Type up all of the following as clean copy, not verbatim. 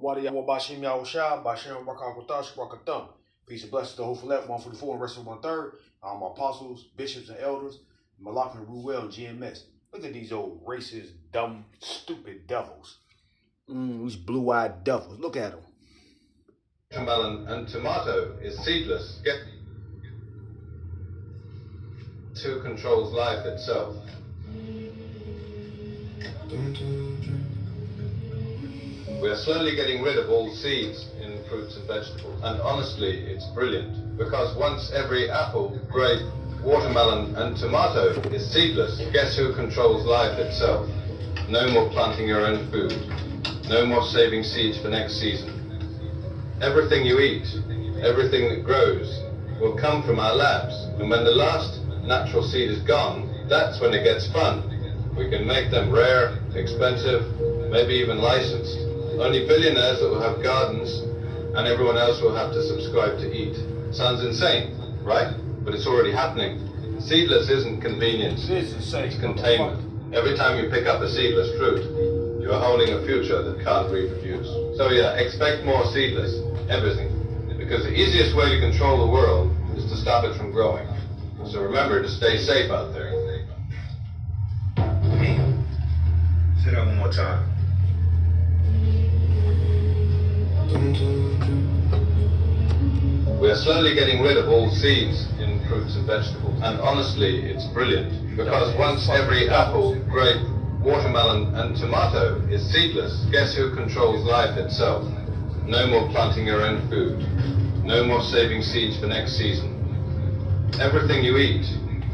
YAHAWASHI, YAHAWASHI, by Sharon Thumb. Peace and blessings to Hopeful Left, 144 and rest of 1/3. All my apostles, bishops, and elders, Malachim, Ruel, and GMS. Look at these old racist, dumb, stupid devils. These blue-eyed devils. Look at them. Watermelon and tomato is seedless. Who controls life itself? We are slowly getting rid of all seeds in fruits and vegetables. And honestly, it's brilliant. Because once every apple, grape, watermelon and tomato is seedless, guess who controls life itself? No more planting your own food. No more saving seeds for next season. Everything you eat, everything that grows, will come from our labs. And when the last natural seed is gone, that's when it gets fun. We can make them rare, expensive, maybe even licensed. Only billionaires that will have gardens, and everyone else will have to subscribe to eat. Sounds insane, right? But it's already happening. Seedless isn't convenience, it's containment. Every time you pick up a seedless fruit, you are holding a future that can't reproduce. So yeah, expect more seedless, everything. Because the easiest way to control the world is to stop it from growing. So remember to stay safe out there. Say that one more time. We are slowly getting rid of all seeds in fruits and vegetables. And honestly, it's brilliant. Because once every apple, grape, watermelon and tomato is seedless, guess who controls life itself? No more planting your own food. No more saving seeds for next season. Everything you eat,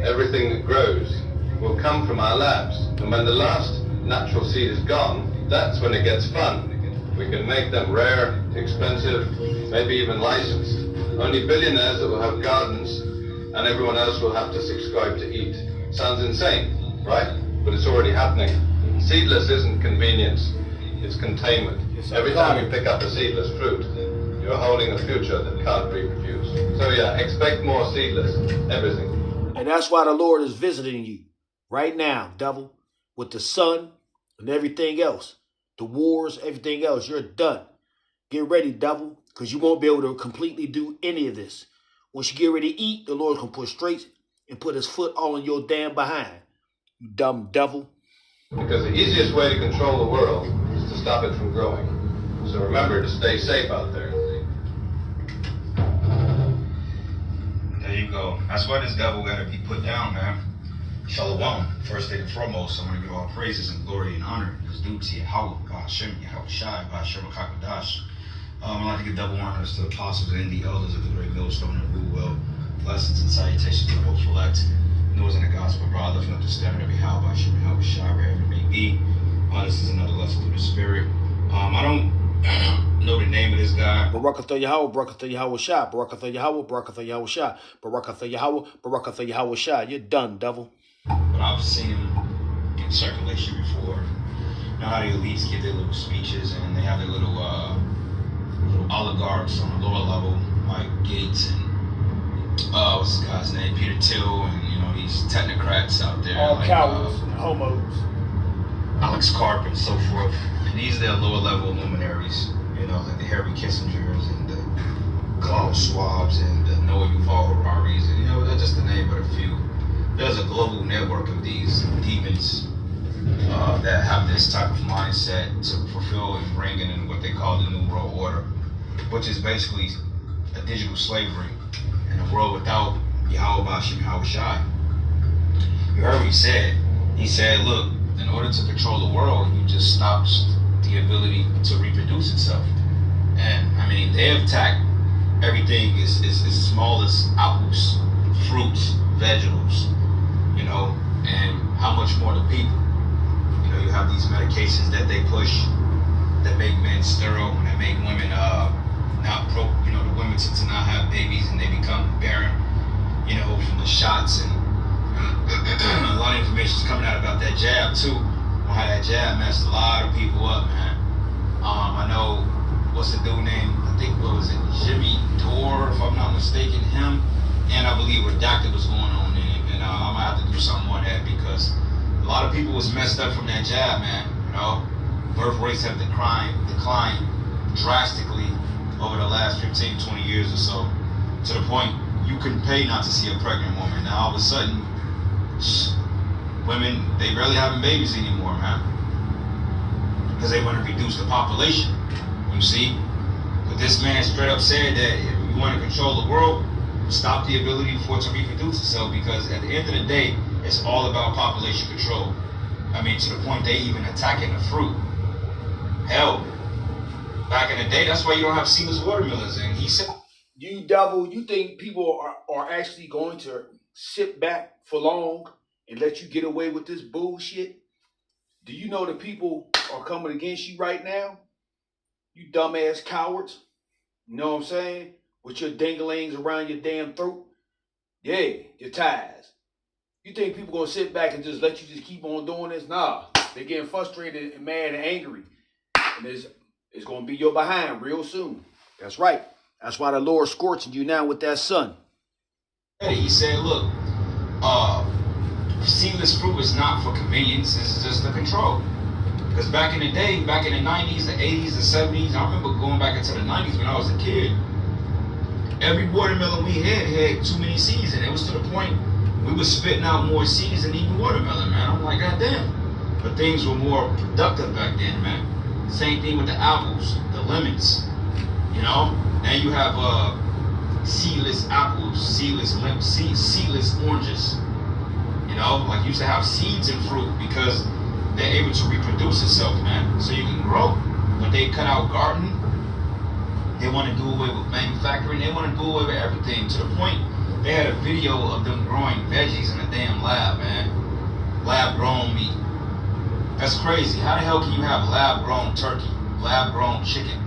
everything that grows, will come from our labs. And when the last natural seed is gone, that's when it gets fun. We can make them rare, expensive, maybe even licensed. Only billionaires that will have gardens, and everyone else will have to subscribe to eat. Sounds insane, right? But it's already happening. Seedless isn't convenience, it's containment. Every time you pick up a seedless fruit, you're holding a future that can't reproduce. So yeah, expect more seedless, everything. And that's why the Lord is visiting you right now, devil, with the sun and everything else. The wars, everything else, you're done. Get ready, devil, because you won't be able to completely do any of this. Once you get ready to eat, the Lord can put straight and put his foot all in your damn behind. You dumb devil. Because the easiest way to control the world is to stop it from growing. So remember to stay safe out there. There you go. That's why this devil got to be put down, man. Shalom. First thing and foremost, I want to give all praises and glory and honor is due to YAHAWAH, by SHAM, YAHAWASHI, by Shem Kakadash. I'd like to give double honors to the apostles and the elders of the great millstone and Ruel. Blessings and salutations to the hopeful elect. Those in the gospel, brother, lifting up the standard of YAHAWAH, by Shem YAHAWASHI, wherever it may be. This is another lesson through the spirit. I don't know the name of this guy. Barakatha Yahawah, Barakatha Yahawashah, Barakatha Yahawah, Barakatha Yahawashah, Barakatha Yahawah, Barakatha Yahawashah. You're done, devil. But I've seen him in circulation before. You know how the elites give their little speeches and they have their little oligarchs on the lower level, like Gates and what's this guy's name, Peter Thiel, and these technocrats out there, all like cowards and homos, Alex Karp and so forth. And these are their lower level luminaries, like the Harry Kissingers and the Klaus Schwabs and the Noah Yuval Hararis, and they're just to name but a few. There's a global network of these demons that have this type of mindset to fulfill and bring in what they call the New World Order, which is basically a digital slavery in a world without YAHAWAH, YAHAWASHI. You heard what he said. He said, look, in order to control the world, you just stop the ability to reproduce itself. And I mean, they have attacked everything as small as apples, fruits, vegetables, and how much more the people. You have these medications that they push that make men sterile and that make women the women to not have babies and they become barren, from the shots. And a lot of information is coming out about that jab too, on how that jab messed a lot of people up, man. I know, what's the dude name? I think, what was it, Jimmy Dore, if I'm not mistaken, him, and I believe Redacted was going on in it, and I'm gonna have to do something on that because a lot of people was messed up from that jab, man. Birth rates have declined drastically over the last 15, 20 years or so, to the point you couldn't pay not to see a pregnant woman. Now all of a sudden, women, they barely having babies anymore, man, because they want to reduce the population, you see. But this man straight up said that if you want to control the world, stop the ability for it to reproduce itself, because at the end of the day, it's all about population control. I mean, to the point they even attacking the fruit. Hell, back in the day, that's why you don't have seedless watermelons. And he said, You devil, you think people are actually going to sit back for long and let you get away with this bullshit? Do you know the people are coming against you right now? You dumbass cowards. You know what I'm saying? With your dinglings around your damn throat. Yeah, your ties. You think people gonna sit back and just let you just keep on doing this? Nah, they're getting frustrated and mad and angry. And it's gonna be your behind real soon. That's right. That's why the Lord's scorching you now with that sun. He said, look, seedless fruit is not for convenience, it's just the control. Because back in the day, back in the 90s, the 80s, the 70s, I remember going back into the 90s when I was a kid, every watermelon we had too many seeds, and it was to the point we were spitting out more seeds than even watermelon, man. I'm like, goddamn. But things were more productive back then, man. Same thing with the apples, the lemons, you know? Now you have seedless apples, seedless oranges. You know, like you used to have seeds in fruit because they're able to reproduce itself, man. So you can grow. But they cut out gardening. They want to do away with manufacturing. They want to do away with everything, to the point they had a video of them growing veggies in a damn lab, man. Lab grown meat. That's crazy. How the hell can you have lab grown turkey, lab grown chicken,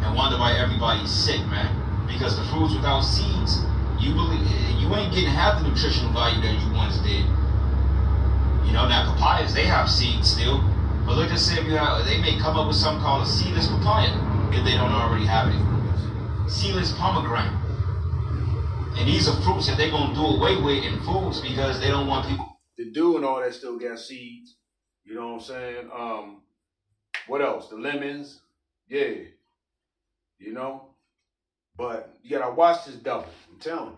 and wonder why everybody's sick, man? Because the fruits without seeds, you ain't getting half the nutritional value that you once did. You know, now papayas, they have seeds still, but let's just say they may come up with something called a seedless papaya if they don't already have it. Seedless pomegranate. And these are fruits that they're gonna do away with in foods because they don't want people. The dew and all that still got seeds. You know what I'm saying? What else? The lemons. Yeah. You know? But you gotta watch this devil. I'm telling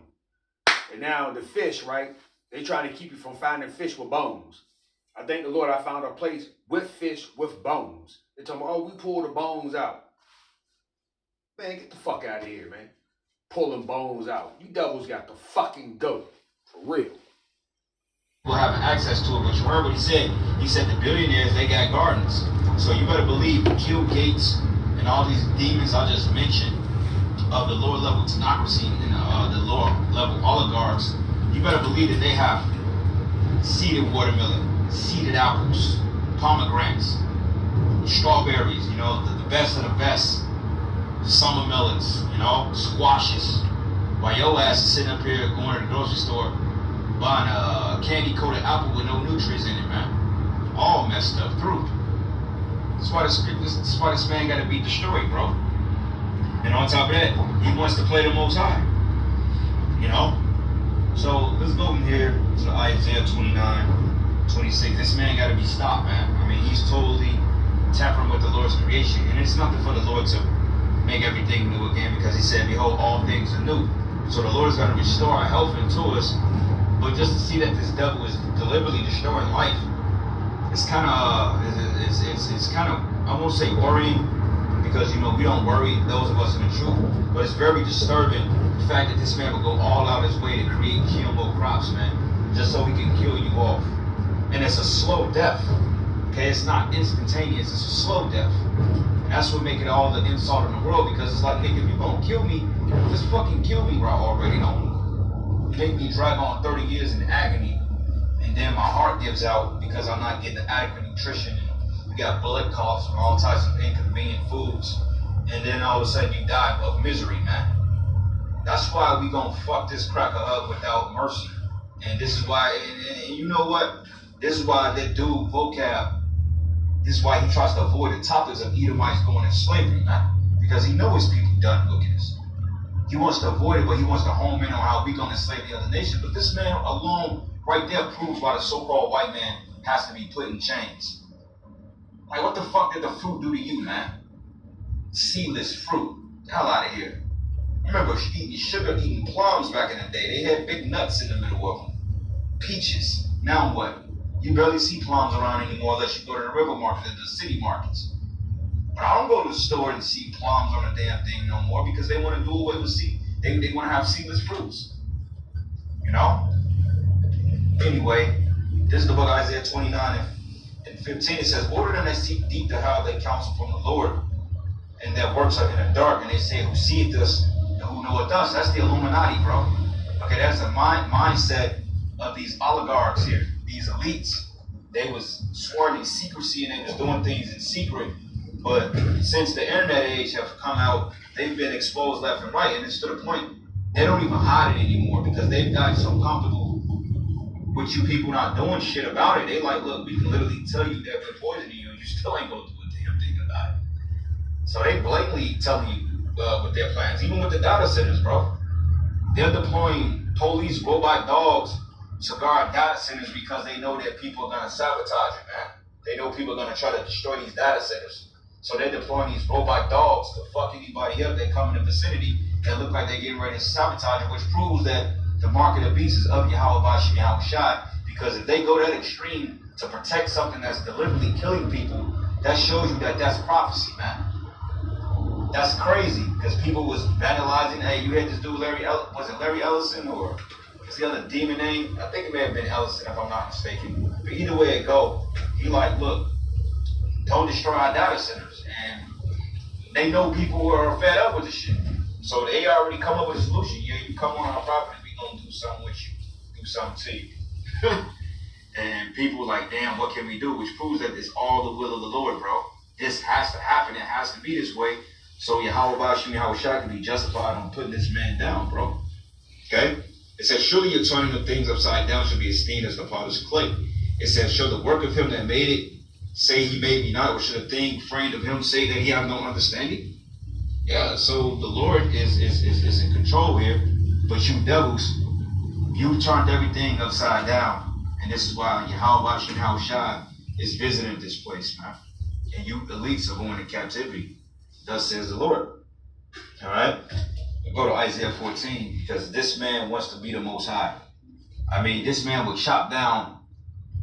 you. And now the fish, right? They trying to keep you from finding fish with bones. I thank the Lord I found a place with fish with bones. They're talking about, oh, we pull the bones out. Man, get the fuck out of here, man. Pulling bones out. You devils got to fucking go. For real. People having access to it, but you heard what he said. He said the billionaires, they got gardens. So you better believe Bill Gates and all these demons I just mentioned of the lower level technocracy and the lower level oligarchs, you better believe that they have seeded watermelon, seeded apples, pomegranates, strawberries, you know, the best of the best, summer melons, you know, squashes. While your ass is sitting up here going to the grocery store buying a candy-coated apple with no nutrients in it, man. All messed up through. That's why this man got to be destroyed, bro. And on top of that, he wants to play the Most High. You know? So let's go in here to Isaiah 29:26. This man got to be stopped, man. I mean, he's totally tampering with the Lord's creation. And it's nothing for the Lord to make everything new again, because he said, behold, all things are new. So the Lord is going to restore our health into us. But just to see that this devil is deliberately destroying life, it's kind of, it's kind of, I won't say worrying, because, you know, we don't worry, those of us in the truth, but it's very disturbing the fact that this man will go all out his way to create GMO crops, man, just so he can kill you off. And it's a slow death, okay? It's not instantaneous, it's a slow death. And that's what makes it all the insult in the world, because it's like, nigga, if you gonna kill me, just fucking kill me where I already know. Make me drag on 30 years in agony, and then my heart gives out because I'm not getting the adequate nutrition. We got blood coughs from all types of inconvenient foods, and then all of a sudden you die of misery, man. That's why we gonna fuck this cracker up without mercy. And this is why, and you know what? This is why that dude, Vocab, this is why he tries to avoid the topics of Edomites going into slavery, man. Because he knows his people done wickedness. He wants to avoid it, but he wants to home in on how we gonna enslave the other nation. But this man alone, right there, proves why the so-called white man has to be put in chains. Like, what the fuck did the fruit do to you, man? seedless fruit. The hell out of here. I remember eating sugar, eating plums back in the day. They had big nuts in the middle of them. Peaches. Now what? You barely see plums around anymore unless you go to the river market and the city markets. But I don't go to the store and see plums on the damn thing no more because they want to do away with seed. They want to have seedless fruits. You know? Anyway, this is the book of Isaiah 29 and 15. It says, order them that seek deep to hide their counsel from the Lord, and their works are in the dark. And they say, who seeth us and who knoweth us? That's the Illuminati, bro. Okay, that's the mindset of these oligarchs here, these elites. They was sworn in secrecy and they was doing things in secret. But since the internet age have come out, they've been exposed left and right. And it's to the point they don't even hide it anymore because they've gotten so comfortable with you people not doing shit about it. They like, look, we can literally tell you that we're poisoning you and you still ain't gonna do a damn thing about it. So they blatantly telling you with their plans, even with the data centers, bro. They're deploying police robot dogs to guard data centers because they know that people are gonna sabotage it, man. They know people are gonna try to destroy these data centers. So they're deploying these robot dogs to fuck anybody up that come in the vicinity that look like they're getting ready to sabotage it, which proves that the mark of the beast is of YAHAWASHI, YAHAWASHI, because if they go that extreme to protect something that's deliberately killing people, that shows you that that's prophecy, man. That's crazy, because people was vandalizing. Hey, you had this dude, was it Larry Ellison, or what's the other demon name? I think it may have been Ellison, if I'm not mistaken. But either way it go, he like, look, don't destroy our data centers. And they know people are fed up with the shit. So they already come up with a solution. Yeah, you come on our property, we gonna do something with you, do something to you. And people like, damn, what can we do? Which proves that it's all the will of the Lord, bro. This has to happen. It has to be this way. So YAHAWASHI, YAHAWASHI can be justified on putting this man down, bro. Okay? It says, surely your turning of things upside down should be esteemed as the potter's clay. It says, shall the work of him that made it say he made me not, or should a thing framed of him say that he have no understanding? Yeah, so the Lord is in control here, but you devils, you turned everything upside down. And this is why YAHAWASHI, YAHAWASHI is visiting this place, man. And you elites are going in captivity. Thus says the Lord. All right? We'll go to Isaiah 14, because this man wants to be the Most High. I mean, this man would chop down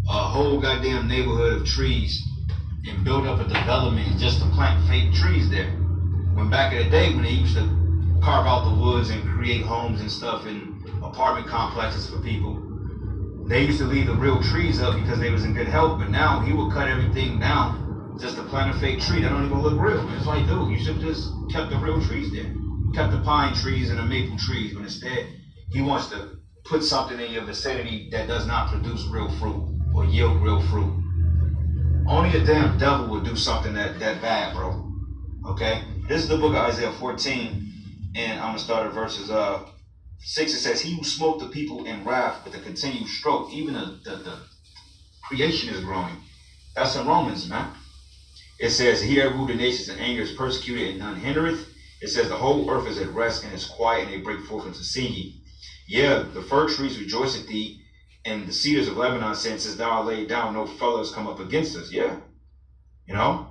a whole goddamn neighborhood of trees and build up a development just to plant fake trees there. When back in the day, when they used to carve out the woods and create homes and stuff in apartment complexes for people, they used to leave the real trees up because they was in good health. But now he would cut everything down just to plant a fake tree that don't even look real. It's like, dude, you should have just kept the real trees there. Kept the pine trees and the maple trees. But instead, he wants to put something in your vicinity that does not produce real fruit or yield real fruit. Only a damn devil would do something that bad, bro. Okay? This is the book of Isaiah 14, and I'm going to start at verses 6. It says, he who smote the people in wrath with a continued stroke, even the creation is growing. That's in Romans, man. It says, he that ruled the nations in anger is persecuted and none hindereth. It says, the whole earth is at rest and is quiet, and they break forth into singing. Yeah, the fir trees rejoice at thee, and the cedars of Lebanon saying, since thou art laid down, no fellows come up against us. Yeah. You know?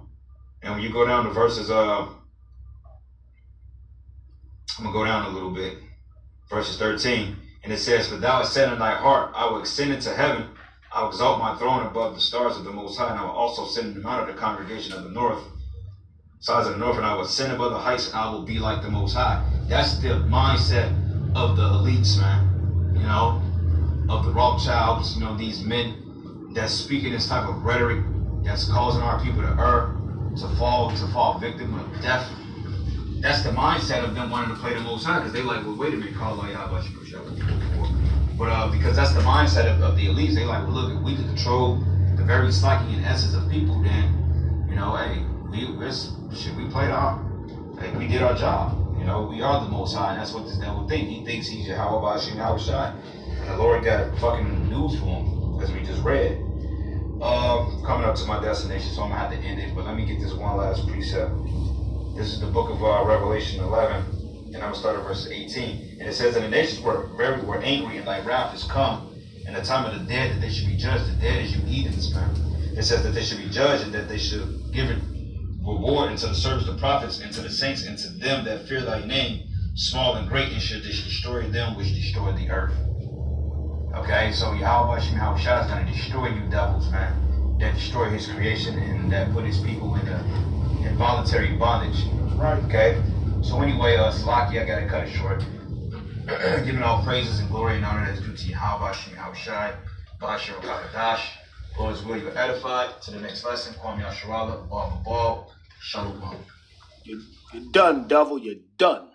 And when you go down to verses, I'm going to go down a little bit. Verses 13. And it says, for thou hast said in thy heart, I will ascend into heaven. I will exalt my throne above the stars of the Most High, and I will also send in the mount of the congregation of the north, sides of the north, and I will ascend above the heights, and I will be like the Most High. That's the mindset of the elites, man. You know, of the Rothschilds, you know, these men that's speaking this type of rhetoric that's causing our people to err, to fall victim of death. That's the mindset of them wanting to play the Most High, because they like, well, wait a minute, call Allah YAHAWASHI. But because that's the mindset of the elites. They like, well, look, if we can control the very psyche and essence of people, then, you know, hey, we played we did our job. You know, we are the Most High, and that's what this devil thinks. He thinks he's YAHAWASHI, YAHAWASHI. And the Lord got fucking news for him, as we just read. Coming up to my destination, so I'm going to have to end it. But let me get this one last precept. This is the book of Revelation 11, and I'm going to start at verse 18. And it says, and the nations were angry, and thy wrath is come, and the time of the dead, that they should be judged. The dead is you heathens, man. It says that they should be judged, and that they should give it reward, and to the servants, the prophets, and to the saints, and to them that fear thy name, small and great, and should destroy them which destroy the earth. Okay, so YAHAWASHI is going to destroy you devils, man, that destroy his creation and that put his people in involuntary bondage. Right. Okay, so anyway, Salaki, I got to cut it short. Giving all praises and glory and honor that's due to YAHAWASHI, Bashir Kakadash. Lord's will, you're edified. To the next lesson, Kwame Asharala, Ball, Shalom. You're done, devil. You're done.